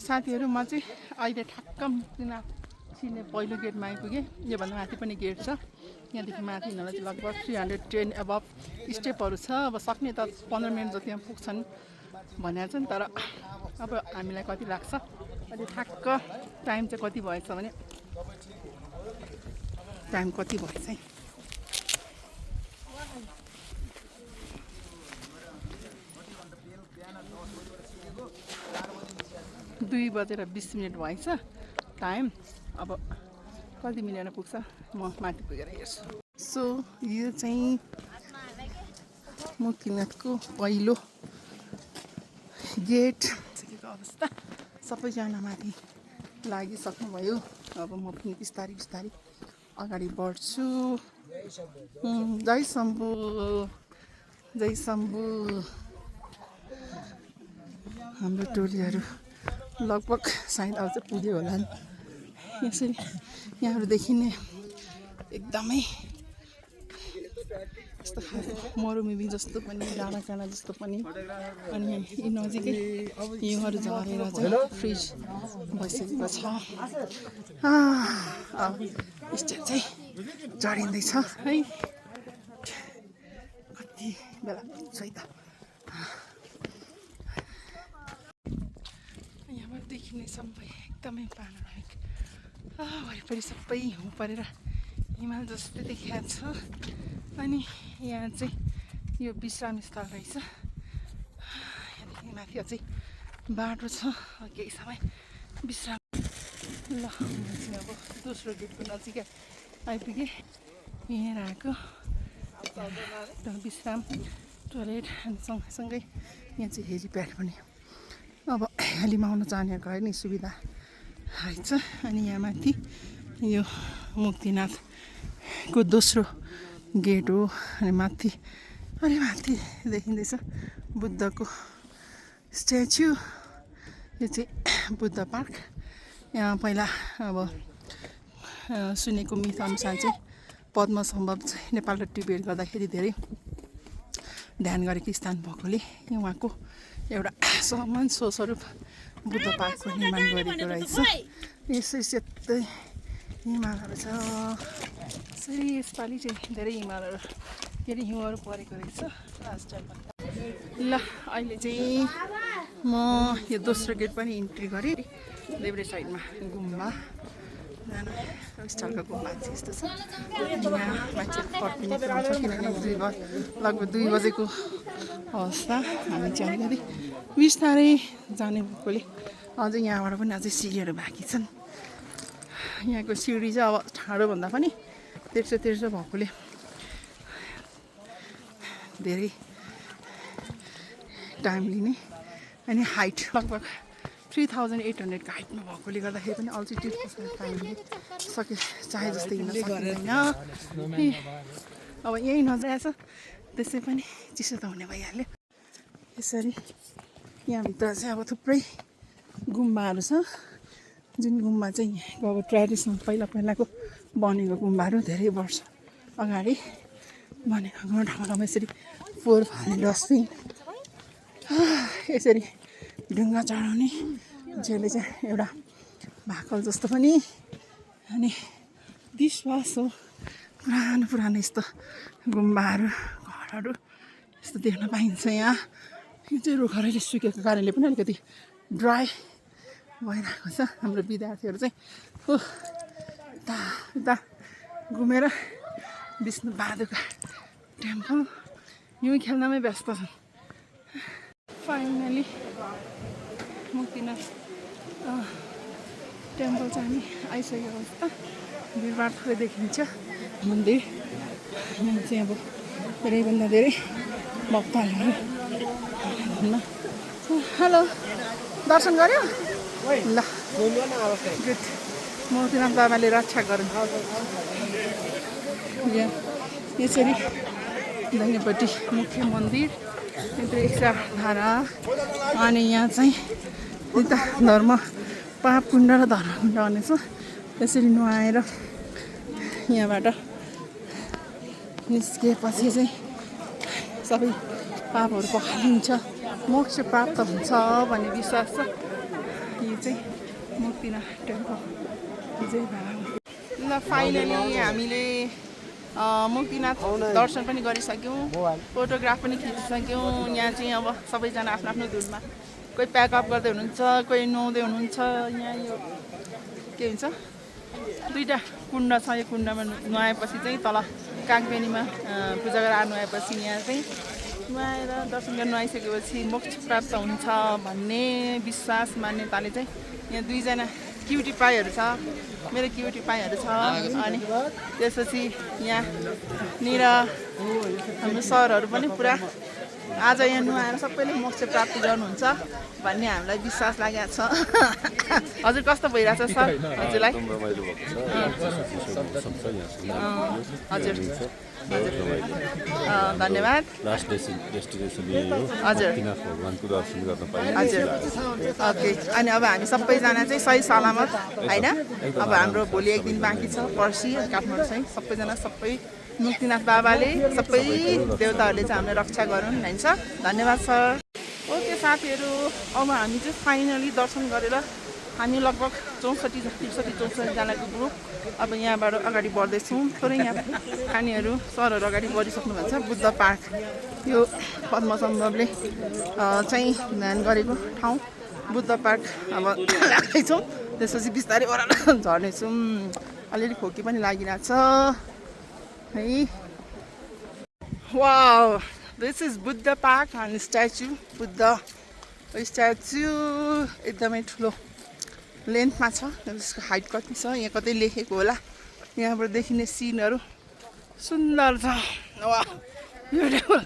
साथीहरू म चाहिँ अहिले ठ्याक्क मुक्तिनाथ छिर्ने पहिलो गेटमा आइपुगेँ। योभन्दा माथि पनि गेट छ। यहाँदेखि माथि हिँड्नलाई चाहिँ लगभग 310 एबभ स्टेपहरू छ। अब सक्ने त 15 मिनट जतिमा पुग्छन् भनेको छन्, तर अब हामीलाई कति लाग्छ अहिले ठ्याक्क टाइम चाहिँ कति भएछ भने टाइम कति भएछ है 2:20 भएछ टाइम। अब कति मिनेटमा पुग्छ म माथि पुगेर हेर्छु। सो यो चाहिँ मुक्तिनाथको पहिलो गेट सकेको अवस्था। सबैजना माथि लागिसक्नुभयो। अब म पनि बिस्तारै बिस्तारै अगाडि बढ्छु। जय शम्भु जय शम्भु। हाम्रो टोलीहरू लगभग सायद आज पुग्यो होला नि। यसरी यहाँहरूदेखि नै एकदमै यस्तो मरुभूमि जस्तो पनि डाँडा काँडा जस्तो पनि अनि यी नजिकै हिउँहरू झरेर चाहिँ फ्रिज भइसकेको छ। स्टेप चाहिँ चढिँदैछ है। कति बेला पुग्छ है त। यहाँबाट देखिने सबै एकदमै पानोरामिक वरिपरि सबै हिउँ परेर हिमाल जस्तै देखिएको छ। अनि यहाँ चाहिँ यो विश्राम स्थल रहेछ। यहाँदेखि माथि अझै बाटो छ, केही समय विश्राम। ल म चाहिँ अब दोस्रो गेटको नजिकै आइपुगेँ। हिँडेर आएको विश्राम टोयलेट अनि सँगसँगै यहाँ चाहिँ हेलिप्याड पनि अब हेलीमा आउन चाहनेहरूको नि सुविधा रहेछ। अनि यहाँ माथि यो मुक्तिनाथको दोस्रो गेट हो। अनि माथि अलि माथि देखिँदैछ बुद्धको स्ट्याच्यु। यो चाहिँ बुद्ध पार्क। यहाँ पहिला अब सुनेको मिथ अनुसार चाहिँ पद्मसम्भव चाहिँ नेपाल र टिबेट गर्दाखेरि धेरै ध्यान गरेको स्थान भएकोले उहाँको एउटा सम्मान स्वरूप बुद्ध पार्कको निर्माण गरेको रहेछ। यसै सेतै हिमालहरू छ। यसरी यसपालि चाहिँ धेरै हिमालहरू के अरे हिउँहरू परेको रहेछ लास्ट टाइम। ल अहिले चाहिँ म यो दोस्रो गेट पनि इन्ट्री गरेँ। देब्रे साइडमा गुम्बा जानु स्थलको गुम्बा चाहिँ यस्तो छ। यहाँ मान्छे फर्किने क्रम छ किनभने लगभग 2 बजेको अवस्था। हामी चाहिँ अलिकति बिस्तारै जाने भएकोले अझै यहाँबाट पनि अझै सिँढीहरू बाँकी छन्। यहाँको सिँढी चाहिँ अब ठाडोभन्दा पनि तेर्सो भएकोले धेरै टाइम लिने। अनि हाइट लगभग 3800 हाइटमा भएकोले गर्दाखेरि पनि अल्टिट्युडको टाइमले चाहे जस्तै हिँड्न सकिँदैन। अब यही नजाएछ त्यसै पनि चिसो त हुने भइहाल्यो। यसरी यहाँभित्र चाहिँ अब थुप्रै गुम्बाहरू छ। जुन गुम्बा चाहिँ यहाँको अब ट्रेडिसनल पहिलाको बनेको गुम्बाहरू धेरै वर्ष अगाडि बनेको ठाउँमा यसरी फोहोर फाल्ने डस्टबिन, यसरी ढुङ्गा चढाउने जसले चाहिँ एउटा भाकल जस्तो पनि। अनि विश्वास हो पुरानो यस्तो गुम्बाहरू घरहरू यस्तो देख्न पाइन्छ। यहाँ यो चाहिँ रुखहरूले सुकेको कारणले पनि अलिकति ड्राई भइरहेको छ। हाम्रो विद्यार्थीहरू चाहिँ उता घुमेर विष्णु बहादुरका टेम्पल हिउँ खेल्नमै व्यस्त छन्। फाइनली मुक्तिनाथ टेम्पल चाहिँ हामी आइसकेको अवस्था। भिडभाड थोरै देखिन्छ मन्दिर। यहाँ चाहिँ अब धेरैभन्दा धेरै भक्तहरू। हेलो, दर्शन गऱ्यो? ल गुड। मुक्तिनाथ बाबाले रक्षा गरौँ। यसरी दाहिनेपट्टि मुख्य मन्दिर, धारा। अनि यहाँ चाहिँ यता धर्म पाप कुण्ड र धर्म कुण्ड भन्ने छ। यसरी नुहाएर यहाँबाट निस्किएपछि चाहिँ सबै पापहरू पखालिन्छ, मोक्ष प्राप्त हुन्छ भन्ने विश्वास छ। यो चाहिँ मुक्तिनाथ टेम्पल जय बाबा। ल फाइनली हामीले मुक्तिनाथ दर्शन पनि गरिसक्यौँ, फोटोग्राफ पनि खिचिसक्यौँ। यहाँ चाहिँ अब सबैजना आफ्नो आफ्नो धुनमा कोही प्याकअप गर्दै हुनुहुन्छ, कोही नुहाउँदै हुनुहुन्छ। यहाँ यो के भन्छ दुईवटा कुण्ड छ, यो कुण्डमा नुहाएपछि चाहिँ तल कागबेनीमा पूजा गरेर नुहाएपछि यहाँ चाहिँ नुहाएर दर्शन गरेर नुहाइसकेपछि मोक्ष प्राप्त हुन्छ भन्ने विश्वास मान्यताले चाहिँ यहाँ दुईजना क्युटी पाईहरू छ, मेरो क्युटी पाईहरू छ। अनि त्यसपछि यहाँनिर हाम्रो सरहरू पनि पुरा आज यहाँ नुहाएर सबैले मोक्ष प्राप्ति गर्नुहुन्छ भन्ने हामीलाई विश्वास लागेको छ। हजुर कस्तो भइरहेछ सर हजुरलाई? हजुर धन्यवाद। लास्ट डेस्टिनेसन यही हो, हजुर मुक्तिनाथ भगवानको दर्शन गर्न पाइयो। हजुर ओके। अनि अब हामी सबैजना चाहिँ सही सलामत होइन, अब हाम्रो भोलि एक दिन बाँकी छ, पर्सि काठमाडौँ चाहिँ सबैजना सबै मुक्तिनाथ बाबाले सबै देवताहरूले चाहिँ हामीलाई रक्षा गरून् होइन सर। धन्यवाद सर। ओके साथीहरू, अब हामी चाहिँ फाइनली दर्शन गरेर हामी लगभग 64-64-64जनाको ग्रुप अब यहाँबाट अगाडि बढ्दैछौँ। थोरै यहाँ खानेहरू सरहरू अगाडि बढिसक्नु भएको छ। बुद्ध पार्क यो पद्मसम्भवले चाहिँ ध्यान गरेको ठाउँ बुद्ध पार्क अब लाग्दैछौँ। त्यसपछि बिस्तारै ओह्रालो झर्नेछौँ। अलिअलि खोकी पनि लागिरहेको छ है। Wow, this is Buddha park and statue. Buddha statue एकदमै ठुलो लेन्थमा छ, त्यसको हाइट कति छ यहाँ कतै लेखेको होला। यहाँबाट देखिने सिनहरू सुन्दर छ। वाह ब्युटिफुल।